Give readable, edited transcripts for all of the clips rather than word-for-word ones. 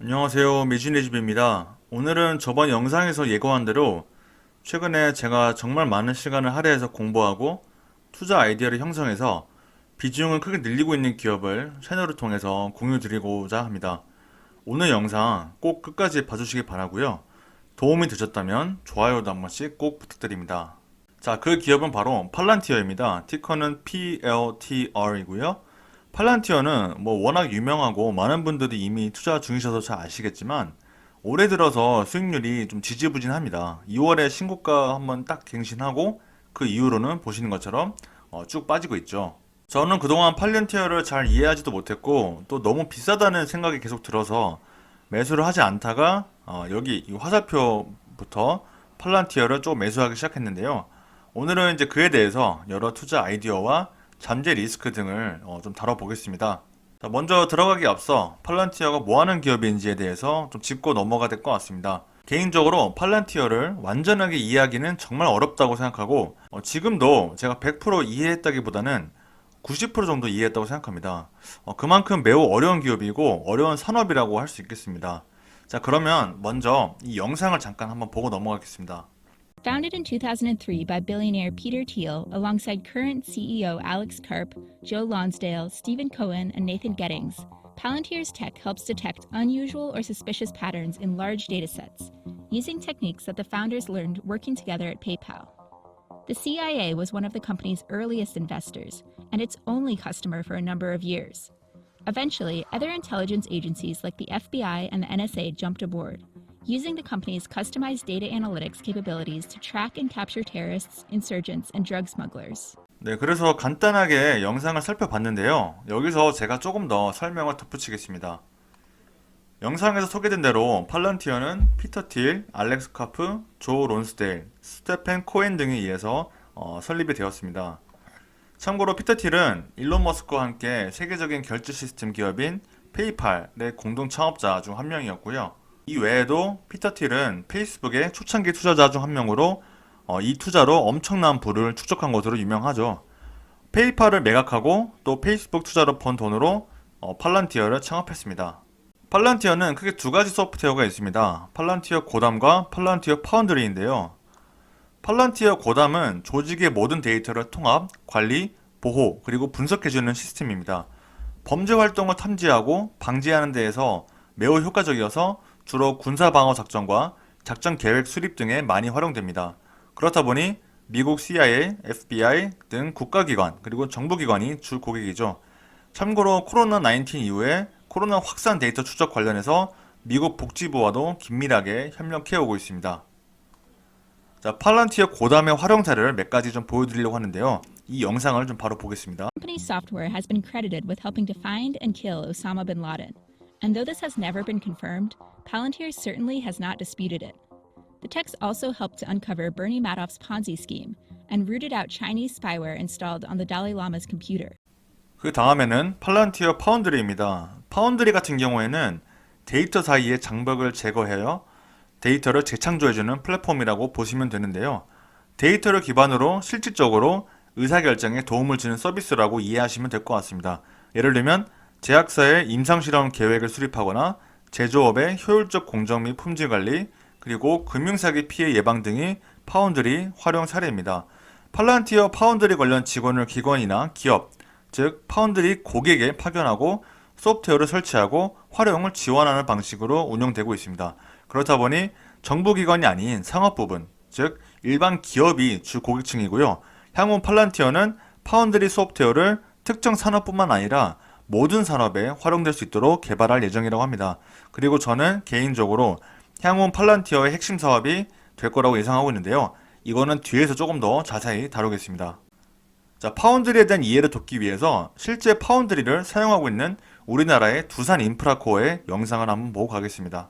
안녕하세요. 미진의집입니다. 오늘은 저번 영상에서 예고한 대로 최근에 제가 정말 많은 시간을 할애해서 공부하고 투자 아이디어를 형성해서 비중을 크게 늘리고 있는 기업을 채널을 통해서 공유 드리고자 합니다. 오늘 영상 꼭 끝까지 봐주시기 바라고요. 도움이 되셨다면 좋아요도 한 번씩 꼭 부탁드립니다. 자, 그 기업은 바로 팔란티어입니다. 티커는 PLTR이고요. 팔란티어는 워낙 유명하고 많은 분들이 이미 투자 중이셔서 잘 아시겠지만 올해 들어서 수익률이 좀 지지부진합니다. 2월에 신고가 한번 딱 갱신하고 그 이후로는 보시는 것처럼 쭉 빠지고 있죠. 저는 그동안 팔란티어를 잘 이해하지도 못했고 또 너무 비싸다는 생각이 계속 들어서 매수를 하지 않다가 여기 이 화살표부터 팔란티어를 좀 매수하기 시작했는데요. 오늘은 이제 그에 대해서 여러 투자 아이디어와 잠재 리스크 등을 좀 다뤄보겠습니다. 자, 먼저 들어가기 앞서 팔란티어가 뭐하는 기업인지에 대해서 좀 짚고 넘어가야 될 것 같습니다. 개인적으로 팔란티어를 완전하게 이해하기는 정말 어렵다고 생각하고 지금도 제가 100% 이해했다기보다는 90% 정도 이해했다고 생각합니다. 그만큼 매우 어려운 기업이고 어려운 산업이라고 할 수 있겠습니다. 자, 그러면 먼저 이 영상을 잠깐 한번 보고 넘어가겠습니다. Founded in 2003 by billionaire Peter Thiel alongside current CEO Alex Karp, Joe Lonsdale, Stephen Cohen, and Nathan Gettings, Palantir's tech helps detect unusual or suspicious patterns in large datasets, using techniques that the founders learned working together at PayPal. The CIA was one of the company's earliest investors, and its only customer for a number of years. Eventually, other intelligence agencies like the FBI and the NSA jumped aboard, using the company's customized data analytics capabilities to track and capture terrorists, insurgents, and drug smugglers. 네, 그래서 간단하게 영상을 살펴봤는데요. 여기서 제가 조금 더 설명을 덧붙이겠습니다. 영상에서 소개된 대로 팔란티어는 피터 틸, 알렉스 카프, 조 론스데일, 스테펜 코엔 등에 의해서 설립이 되었습니다. 참고로 피터 틸은 일론 머스크와 함께 세계적인 결제 시스템 기업인 페이팔의 공동 창업자 중 한 명이었고요. 이 외에도 피터 틸은 페이스북의 초창기 투자자 중 한 명으로 이 투자로 엄청난 부를 축적한 것으로 유명하죠. 페이팔을 매각하고 또 페이스북 투자로 번 돈으로 팔란티어를 창업했습니다. 팔란티어는 크게 두 가지 소프트웨어가 있습니다. 팔란티어 고담과 팔란티어 파운드리인데요. 팔란티어 고담은 조직의 모든 데이터를 통합, 관리, 보호, 그리고 분석해주는 시스템입니다. 범죄 활동을 탐지하고 방지하는 데에서 매우 효과적이어서 주로 군사방어 작전과 작전 계획 수립 등에 많이 활용됩니다. 그렇다 보니 미국 CIA, FBI 등 국가기관 그리고 정부기관이 주 고객이죠. 참고로 코로나19 이후에 코로나 확산 데이터 추적 관련해서 미국 복지부와도 긴밀하게 협력해오고 있습니다. 자, 팔란티어 고담의 활용 사례를 몇 가지 좀 보여드리려고 하는데요. 이 영상을 좀 바로 보겠습니다. The company's software has been credited with helping to find and kill Osama bin Laden. And though this has never been confirmed, Palantir certainly has not disputed it. The techs also helped to uncover Bernie Madoff's Ponzi scheme and rooted out Chinese spyware installed on the Dalai Lama's computer. 그 다음에는 팔란티어 파운드리입니다. 파운드리 같은 경우에는 데이터 사이의 장벽을 제거해요. 데이터를 재창조해주는 플랫폼이라고 보시면 되는데요. 데이터를 기반으로 실질적으로 의사결정에 도움을 주는 서비스라고 이해하시면 될 것 같습니다. 예를 들면 제약사의 임상실험 계획을 수립하거나 제조업의 효율적 공정 및 품질 관리, 그리고 금융사기 피해 예방 등이 파운드리 활용 사례입니다. 팔란티어 파운드리 관련 직원을 기관이나 기업, 즉 파운드리 고객에 파견하고 소프트웨어를 설치하고 활용을 지원하는 방식으로 운영되고 있습니다. 그렇다 보니 정부기관이 아닌 상업 부분, 즉 일반 기업이 주 고객층이고요. 향후 팔란티어는 파운드리 소프트웨어를 특정 산업뿐만 아니라 모든 산업에 활용될 수 있도록 개발할 예정이라고 합니다. 그리고 저는 개인적으로 향후 팔란티어의 핵심 사업이 될 거라고 예상하고 있는데요. 이거는 뒤에서 조금 더 자세히 다루겠습니다. 자, 파운드리에 대한 이해를 돕기 위해서 실제 파운드리를 사용하고 있는 우리나라의 두산 인프라코어의 영상을 한번 보고 가겠습니다.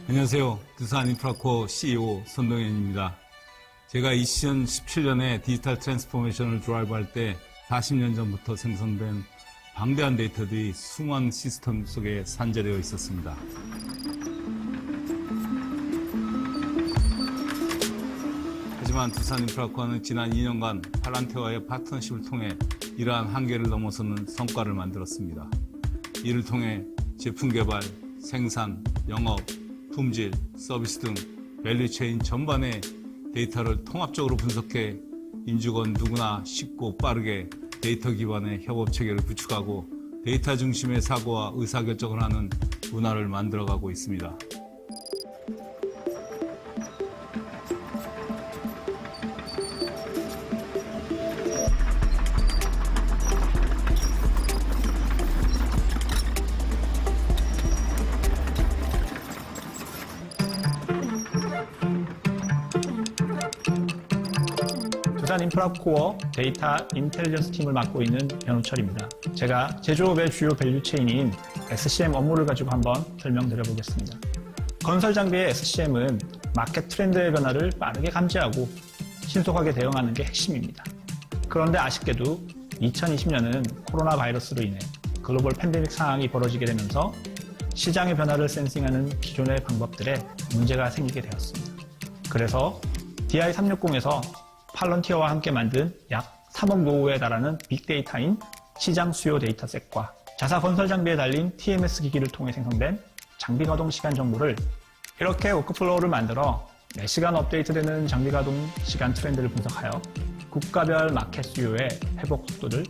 안녕하세요. 두산 인프라코어 CEO 손동현입니다. 제가 2017년에 디지털 트랜스포메이션을 드라이브할 때 40년 전부터 생성된 방대한 데이터들이 수많은 시스템 속에 산재되어 있었습니다. 하지만 두산인프라코어는 지난 2년간 팔란티어와의 파트너십을 통해 이러한 한계를 넘어서는 성과를 만들었습니다. 이를 통해 제품 개발, 생산, 영업, 품질, 서비스 등 밸류체인 전반의 데이터를 통합적으로 분석해 임직원 누구나 쉽고 빠르게 데이터 기반의 협업 체계를 구축하고 데이터 중심의 사고와 의사결정을 하는 문화를 만들어가고 있습니다. 두산 인프라코어 데이터 인텔리전스 팀을 맡고 있는 변우철입니다. 제가 제조업의 주요 밸류체인인 SCM 업무를 가지고 한번 설명드려 보겠습니다. 건설 장비의 SCM은 마켓 트렌드의 변화를 빠르게 감지하고 신속하게 대응하는 게 핵심입니다. 그런데 아쉽게도 2020년은 코로나 바이러스로 인해 글로벌 팬데믹 상황이 벌어지게 되면서 시장의 변화를 센싱하는 기존의 방법들에 문제가 생기게 되었습니다. 그래서 DI360에서 팔런티어와 함께 만든 약 3억 노후에 달하는 빅데이터인 시장 수요 데이터셋과 자사 건설 장비에 달린 TMS 기기를 통해 생성된 장비 가동 시간 정보를 이렇게 워크플로우를 만들어 매시간 업데이트되는 장비 가동 시간 트렌드를 분석하여 국가별 마켓 수요의 회복 속도를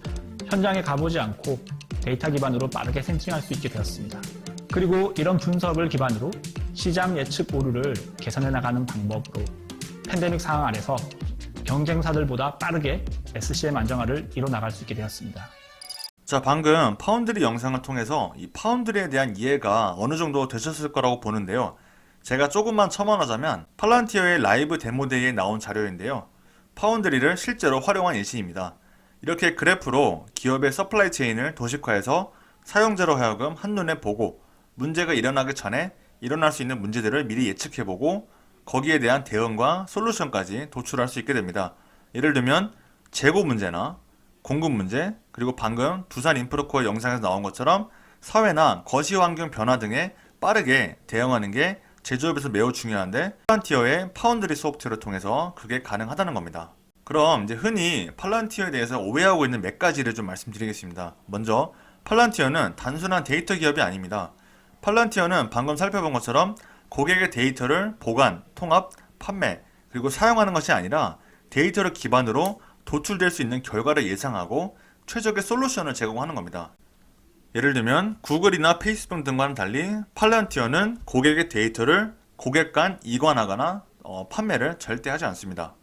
현장에 가보지 않고 데이터 기반으로 빠르게 센싱할 수 있게 되었습니다. 그리고 이런 분석을 기반으로 시장 예측 오류를 개선해 나가는 방법으로 팬데믹 상황 아래서 경쟁사들보다 빠르게 SCM 안정화를 이뤄 나갈 수 있게 되었습니다. 자, 방금 파운드리 영상을 통해서 이 파운드리에 대한 이해가 어느 정도 되셨을 거라고 보는데요. 제가 조금만 첨언하자면 팔란티어의 라이브 데모데이에 나온 자료인데요. 파운드리를 실제로 활용한 예시입니다. 이렇게 그래프로 기업의 서플라이 체인을 도식화해서 사용자로 하여금 한눈에 보고 문제가 일어나기 전에 일어날 수 있는 문제들을 미리 예측해보고 거기에 대한 대응과 솔루션까지 도출할 수 있게 됩니다. 예를 들면 재고 문제나 공급 문제, 그리고 방금 두산 인프라코어 영상에서 나온 것처럼 사회나 거시 환경 변화 등에 빠르게 대응하는 게 제조업에서 매우 중요한데 팔란티어의 파운드리 소프트웨어를 통해서 그게 가능하다는 겁니다. 그럼 이제 흔히 팔란티어에 대해서 오해하고 있는 몇 가지를 좀 말씀드리겠습니다. 먼저 팔란티어는 단순한 데이터 기업이 아닙니다. 팔란티어는 방금 살펴본 것처럼 고객의 데이터를 보관, 통합, 판매, 그리고 사용하는 것이 아니라 데이터를 기반으로 도출될 수 있는 결과를 예상하고 최적의 솔루션을 제공하는 겁니다. 예를 들면 구글이나 페이스북 등과는 달리 팔란티어는 고객의 데이터를 고객 간 이관하거나 판매를 절대 하지 않습니다.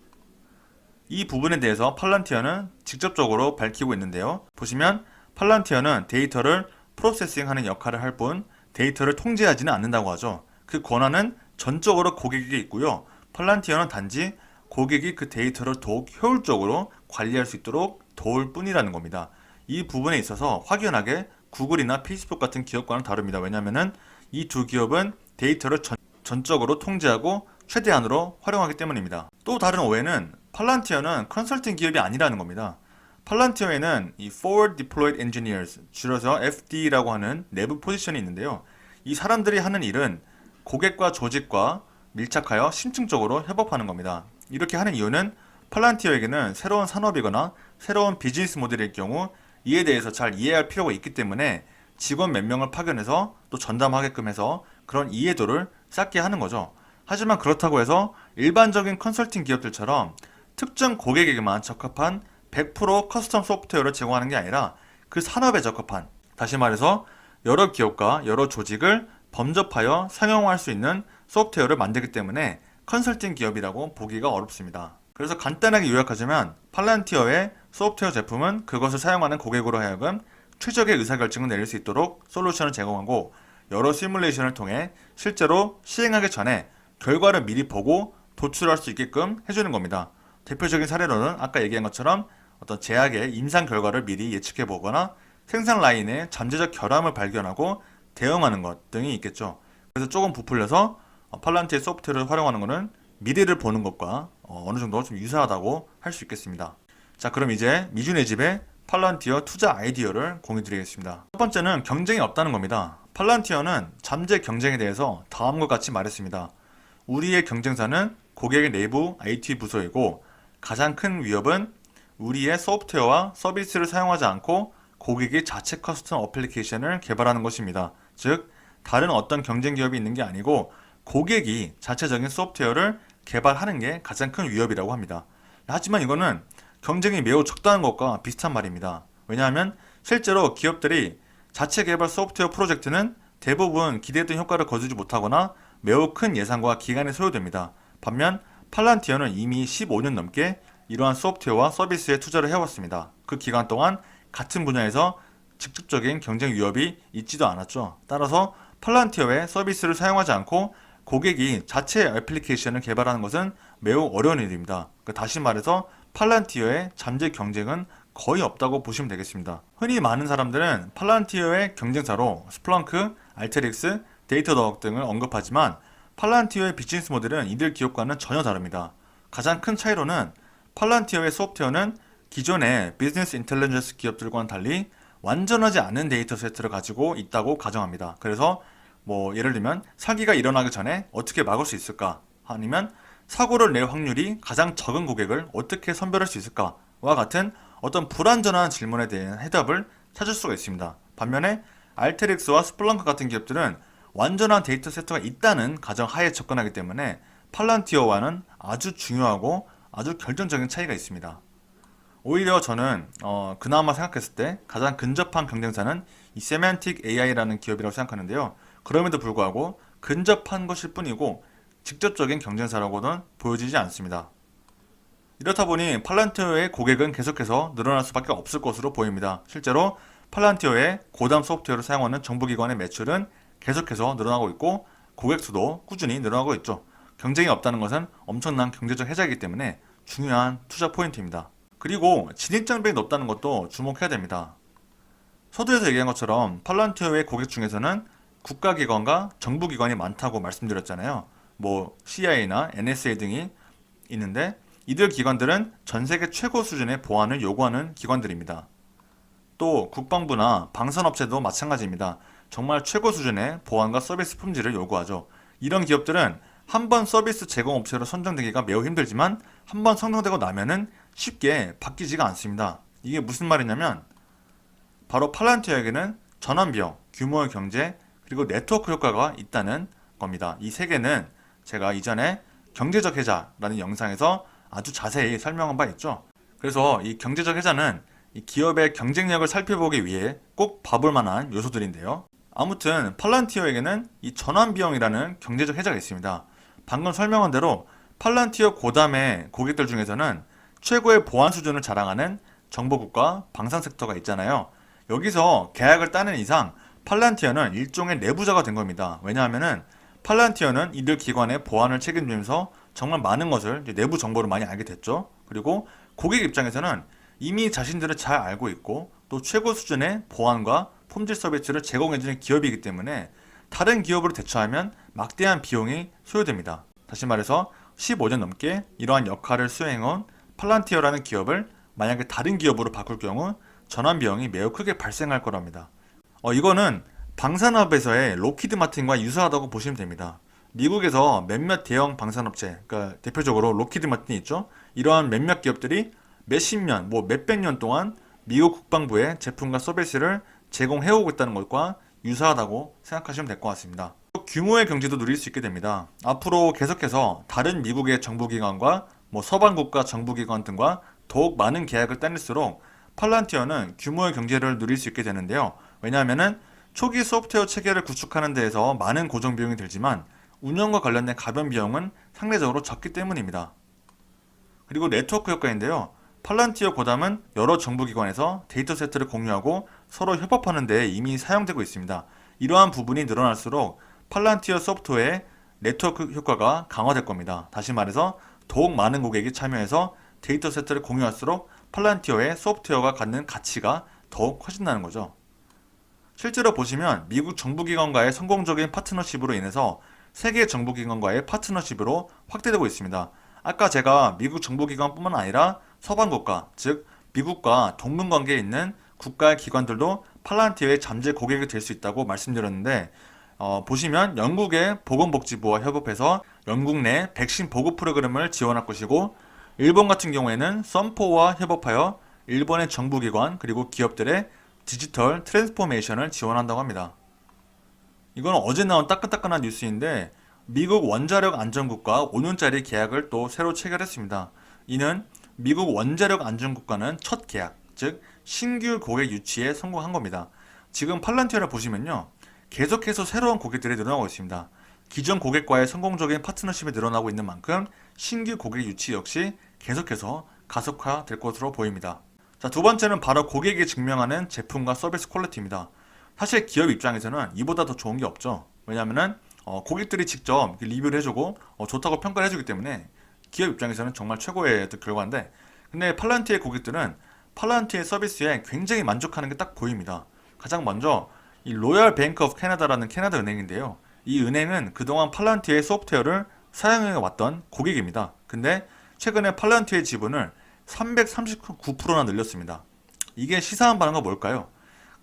이 부분에 대해서 팔란티어는 직접적으로 밝히고 있는데요. 보시면 팔란티어는 데이터를 프로세싱하는 역할을 할 뿐 데이터를 통제하지는 않는다고 하죠. 그 권한은 전적으로 고객에게 있고요. 팔란티어는 단지 고객이 그 데이터를 더욱 효율적으로 관리할 수 있도록 도울 뿐이라는 겁니다. 이 부분에 있어서 확연하게 구글이나 페이스북 같은 기업과는 다릅니다. 왜냐하면 이 두 기업은 데이터를 전적으로 통제하고 최대한으로 활용하기 때문입니다. 또 다른 오해는 팔란티어는 컨설팅 기업이 아니라는 겁니다. 팔란티어에는 이 Forward Deployed Engineers, 줄여서 FD라고 하는 내부 포지션이 있는데요. 이 사람들이 하는 일은 고객과 조직과 밀착하여 심층적으로 협업하는 겁니다. 이렇게 하는 이유는 팔란티어에게는 새로운 산업이거나 새로운 비즈니스 모델일 경우 이에 대해서 잘 이해할 필요가 있기 때문에 직원 몇 명을 파견해서 또 전담하게끔 해서 그런 이해도를 쌓게 하는 거죠. 하지만 그렇다고 해서 일반적인 컨설팅 기업들처럼 특정 고객에게만 적합한 100% 커스텀 소프트웨어를 제공하는 게 아니라 그 산업에 적합한, 다시 말해서 여러 기업과 여러 조직을 범접하여 상용화할 수 있는 소프트웨어를 만들기 때문에 컨설팅 기업이라고 보기가 어렵습니다. 그래서 간단하게 요약하자면 팔란티어의 소프트웨어 제품은 그것을 사용하는 고객으로 하여금 최적의 의사결정을 내릴 수 있도록 솔루션을 제공하고 여러 시뮬레이션을 통해 실제로 시행하기 전에 결과를 미리 보고 도출할 수 있게끔 해주는 겁니다. 대표적인 사례로는 아까 얘기한 것처럼 어떤 제약의 임상 결과를 미리 예측해 보거나 생산 라인의 잠재적 결함을 발견하고 대응하는 것 등이 있겠죠. 그래서 조금 부풀려서 팔란티어의 소프트웨어를 활용하는 것은 미래를 보는 것과 어느 정도 좀 유사하다고 할 수 있겠습니다. 자, 그럼 이제 미준의 집에 팔란티어 투자 아이디어를 공유 드리겠습니다. 첫 번째는 경쟁이 없다는 겁니다. 팔란티어는 잠재 경쟁에 대해서 다음과 같이 말했습니다. 우리의 경쟁사는 고객의 내부 IT 부서이고 가장 큰 위협은 우리의 소프트웨어와 서비스를 사용하지 않고 고객이 자체 커스텀 어플리케이션을 개발하는 것입니다. 즉, 다른 어떤 경쟁 기업이 있는 게 아니고 고객이 자체적인 소프트웨어를 개발하는 게 가장 큰 위협이라고 합니다. 하지만 이거는 경쟁이 매우 적다는 것과 비슷한 말입니다. 왜냐하면 실제로 기업들이 자체 개발 소프트웨어 프로젝트는 대부분 기대했던 효과를 거두지 못하거나 매우 큰 예산과 기간이 소요됩니다. 반면 팔란티어는 이미 15년 넘게 이러한 소프트웨어와 서비스에 투자를 해왔습니다. 그 기간 동안 같은 분야에서 직접적인 경쟁 위협이 있지도 않았죠. 따라서 팔란티어의 서비스를 사용하지 않고 고객이 자체 애플리케이션을 개발하는 것은 매우 어려운 일입니다. 다시 말해서 팔란티어의 잠재 경쟁은 거의 없다고 보시면 되겠습니다. 흔히 많은 사람들은 팔란티어의 경쟁사로 스플렁크, 알테릭스, 데이터더욱 등을 언급하지만 팔란티어의 비즈니스 모델은 이들 기업과는 전혀 다릅니다. 가장 큰 차이로는 팔란티어의 소프트웨어는 기존의 비즈니스 인텔리전스 기업들과는 달리 완전하지 않은 데이터 세트를 가지고 있다고 가정합니다. 그래서 예를 들면 사기가 일어나기 전에 어떻게 막을 수 있을까? 아니면 사고를 낼 확률이 가장 적은 고객을 어떻게 선별할 수 있을까와 같은 어떤 불완전한 질문에 대한 해답을 찾을 수가 있습니다. 반면에 알테릭스와 스플렁크 같은 기업들은 완전한 데이터 세트가 있다는 가정하에 접근하기 때문에 팔란티어와는 아주 중요하고 아주 결정적인 차이가 있습니다. 오히려 저는 그나마 생각했을 때 가장 근접한 경쟁사는 이 세멘틱 AI라는 기업이라고 생각하는데요. 그럼에도 불구하고 근접한 것일 뿐이고 직접적인 경쟁사라고는 보여지지 않습니다. 이렇다 보니 팔란티어의 고객은 계속해서 늘어날 수밖에 없을 것으로 보입니다. 실제로 팔란티어의 고담 소프트웨어를 사용하는 정부기관의 매출은 계속해서 늘어나고 있고 고객 수도 꾸준히 늘어나고 있죠. 경쟁이 없다는 것은 엄청난 경제적 혜자이기 때문에 중요한 투자 포인트입니다. 그리고 진입장벽이 높다는 것도 주목해야 됩니다. 서두에서 얘기한 것처럼 팔란티어의 고객 중에서는 국가기관과 정부기관이 많다고 말씀드렸잖아요. CIA나 NSA 등이 있는데 이들 기관들은 전 세계 최고 수준의 보안을 요구하는 기관들입니다. 또 국방부나 방산업체도 마찬가지입니다. 정말 최고 수준의 보안과 서비스 품질을 요구하죠. 이런 기업들은 한번 서비스 제공 업체로 선정되기가 매우 힘들지만 한번 선정되고 나면은 쉽게 바뀌지가 않습니다. 이게 무슨 말이냐면 바로 팔란티어에게는 전환비용, 규모의 경제, 그리고 네트워크 효과가 있다는 겁니다. 이 세 개는 제가 이전에 경제적 혜자라는 영상에서 아주 자세히 설명한 바 있죠. 그래서 이 경제적 혜자는 이 기업의 경쟁력을 살펴보기 위해 꼭 봐볼 만한 요소들인데요. 아무튼 팔란티어에게는 이 전환비용이라는 경제적 혜자가 있습니다. 방금 설명한 대로 팔란티어 고담의 고객들 중에서는 최고의 보안 수준을 자랑하는 정보국과 방산 섹터가 있잖아요. 여기서 계약을 따는 이상 팔란티어는 일종의 내부자가 된 겁니다. 왜냐하면은 팔란티어는 이들 기관의 보안을 책임지면서 정말 많은 것을 내부 정보를 많이 알게 됐죠. 그리고 고객 입장에서는 이미 자신들을 잘 알고 있고 또 최고 수준의 보안과 품질 서비스를 제공해주는 기업이기 때문에 다른 기업으로 대처하면 막대한 비용이 소요됩니다. 다시 말해서 15년 넘게 이러한 역할을 수행해온 팔란티어라는 기업을 만약에 다른 기업으로 바꿀 경우 전환 비용이 매우 크게 발생할 거랍니다. 이거는 방산업에서의 로키드 마틴과 유사하다고 보시면 됩니다. 미국에서 몇몇 대형 방산업체, 그러니까 대표적으로 로키드 마틴이 있죠. 이러한 몇몇 기업들이 몇십 년, 몇백 년 동안 미국 국방부에 제품과 서비스를 제공해오고 있다는 것과 유사하다고 생각하시면 될 것 같습니다. 규모의 경제도 누릴 수 있게 됩니다. 앞으로 계속해서 다른 미국의 정부기관과 서방국가 정부기관 등과 더욱 많은 계약을 따낼수록 팔란티어는 규모의 경제를 누릴 수 있게 되는데요. 왜냐하면 초기 소프트웨어 체계를 구축하는 데에서 많은 고정 비용이 들지만 운영과 관련된 가변 비용은 상대적으로 적기 때문입니다. 그리고 네트워크 효과인데요. 팔란티어 고담은 여러 정부기관에서 데이터 세트를 공유하고 서로 협업하는 데 이미 사용되고 있습니다. 이러한 부분이 늘어날수록 팔란티어 소프트웨어의 네트워크 효과가 강화될 겁니다. 다시 말해서 더욱 많은 고객이 참여해서 데이터 세트를 공유할수록 팔란티어의 소프트웨어가 갖는 가치가 더욱 커진다는 거죠. 실제로 보시면 미국 정부기관과의 성공적인 파트너십으로 인해서 세계 정부기관과의 파트너십으로 확대되고 있습니다. 아까 제가 미국 정부기관뿐만 아니라 서방국가, 즉 미국과 동맹관계에 있는 국가의 기관들도 팔란티어의 잠재 고객이 될 수 있다고 말씀드렸는데 보시면 영국의 보건복지부와 협업해서 영국 내 백신 보급 프로그램을 지원할 것이고, 일본 같은 경우에는 썸포와 협업하여 일본의 정부기관 그리고 기업들의 디지털 트랜스포메이션을 지원한다고 합니다. 이건 어제 나온 따끈따끈한 뉴스인데, 미국 원자력 안전국과 5년짜리 계약을 또 새로 체결했습니다. 이는 미국 원자력 안전국과는 첫 계약, 즉 신규 고객 유치에 성공한 겁니다. 지금 팔란티어를 보시면요, 계속해서 새로운 고객들이 늘어나고 있습니다. 기존 고객과의 성공적인 파트너십이 늘어나고 있는 만큼 신규 고객 유치 역시 계속해서 가속화될 것으로 보입니다. 자, 두 번째는 바로 고객이 증명하는 제품과 서비스 퀄리티입니다. 사실 기업 입장에서는 이보다 더 좋은 게 없죠. 왜냐하면 고객들이 직접 리뷰를 해주고 좋다고 평가를 해주기 때문에 기업 입장에서는 정말 최고의 결과인데, 근데 팔란티의 고객들은 팔란티의 서비스에 굉장히 만족하는 게 딱 보입니다. 가장 먼저 이 로열 뱅크 오브 캐나다라는 캐나다 은행인데요. 이 은행은 그동안 팔란티의 소프트웨어를 사용해 왔던 고객입니다. 근데 최근에 팔란티의 지분을 339%나 늘렸습니다. 이게 시사한 바는 뭘까요?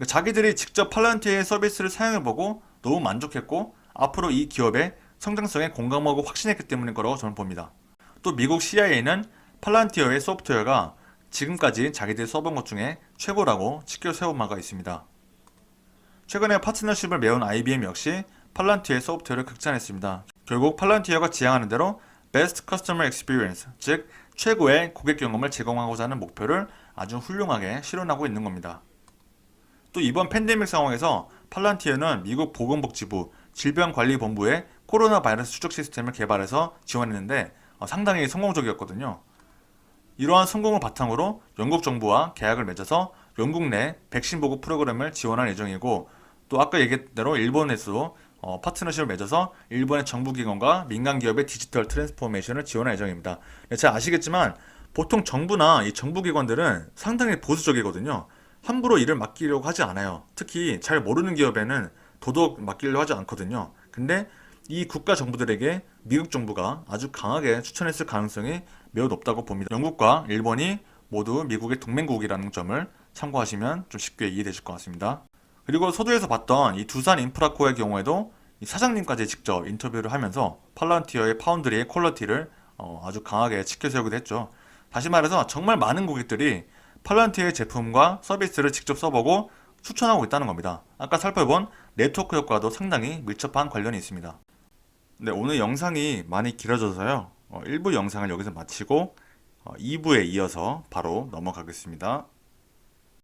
자기들이 직접 팔란티의 서비스를 사용해보고 너무 만족했고 앞으로 이 기업의 성장성에 공감하고 확신했기 때문인 거라고 저는 봅니다. 또 미국 CIA는 팔란티어의 소프트웨어가 지금까지 자기들이 써본 것 중에 최고라고 치켜 세운 바가 있습니다. 최근에 파트너십을 메운 IBM 역시 팔란티어의 소프트웨어를 극찬했습니다. 결국 팔란티어가 지향하는 대로 Best Customer Experience, 즉 최고의 고객 경험을 제공하고자 하는 목표를 아주 훌륭하게 실현하고 있는 겁니다. 또 이번 팬데믹 상황에서 팔란티어는 미국 보건복지부 질병관리본부의 코로나 바이러스 추적 시스템을 개발해서 지원했는데 상당히 성공적이었거든요. 이러한 성공을 바탕으로 영국 정부와 계약을 맺어서 영국 내 백신 보급 프로그램을 지원할 예정이고, 또 아까 얘기했던 대로 일본에서도 파트너십을 맺어서 일본의 정부기관과 민간기업의 디지털 트랜스포메이션을 지원할 예정입니다. 잘 아시겠지만 보통 정부나 이 정부기관들은 상당히 보수적이거든요. 함부로 일을 맡기려고 하지 않아요. 특히 잘 모르는 기업에는 도덕 맡기려고 하지 않거든요. 근데 이 국가 정부들에게 미국 정부가 아주 강하게 추천했을 가능성이 매우 높다고 봅니다. 영국과 일본이 모두 미국의 동맹국이라는 점을 참고하시면 좀 쉽게 이해되실 것 같습니다. 그리고 서두에서 봤던 이 두산 인프라코의 경우에도 이 사장님까지 직접 인터뷰를 하면서 팔란티어의 파운드리의 퀄리티를 아주 강하게 지켜세우기도 했죠. 다시 말해서 정말 많은 고객들이 팔란티어의 제품과 서비스를 직접 써보고 추천하고 있다는 겁니다. 아까 살펴본 네트워크 효과도 상당히 밀접한 관련이 있습니다. 네, 오늘 영상이 많이 길어져서요. 1부 영상을 여기서 마치고 2부에 이어서 바로 넘어가겠습니다.